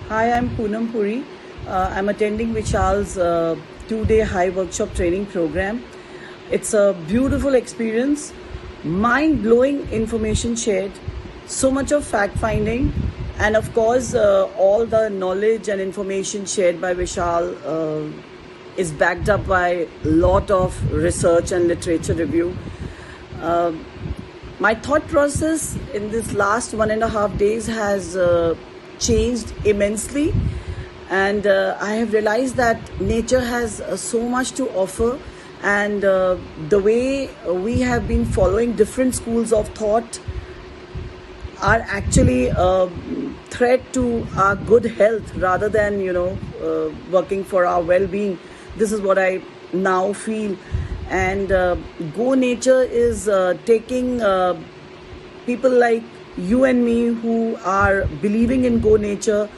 Hi, I'm Poonam. I'm attending Vishal's 2-day high workshop training program. It's a beautiful experience, mind blowing information shared, so much of fact finding, and of course, all the knowledge and information shared by Vishal is backed up by a lot of research and literature review. Uh, my thought process in this last 1.5 days has changed immensely, and I have realized that nature has so much to offer, and the way we have been following different schools of thought are actually a threat to our good health rather than working for our well-being. This is what I now feel. And Go Nature is taking people like you and me who are believing in Go Nature.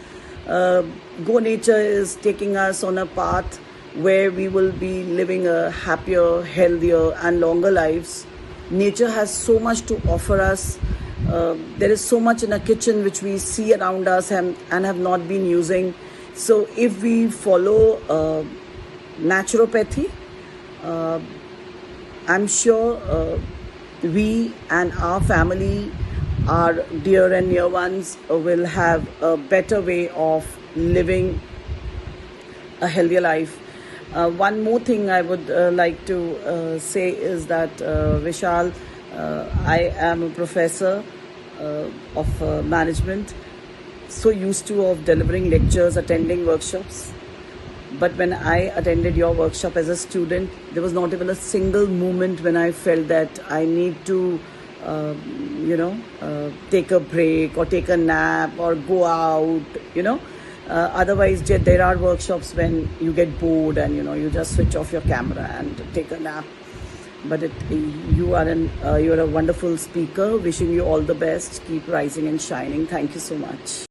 Go Nature is taking us on a path where we will be living a happier, healthier and longer lives. Nature has so much to offer us. There is so much in a kitchen which we see around us and have not been using. So if we follow naturopathy, I'm sure we and our family, our dear and near ones, will have a better way of living a healthier life. One more thing I would like to say is that Vishal, I am a professor of management, so used to of delivering lectures, attending workshops. But when I attended your workshop as a student, there was not even a single moment when I felt that I need to, take a break or take a nap or go out. Otherwise, there are workshops when you get bored and you just switch off your camera and take a nap. But you're a wonderful speaker. Wishing you all the best. Keep rising and shining. Thank you so much.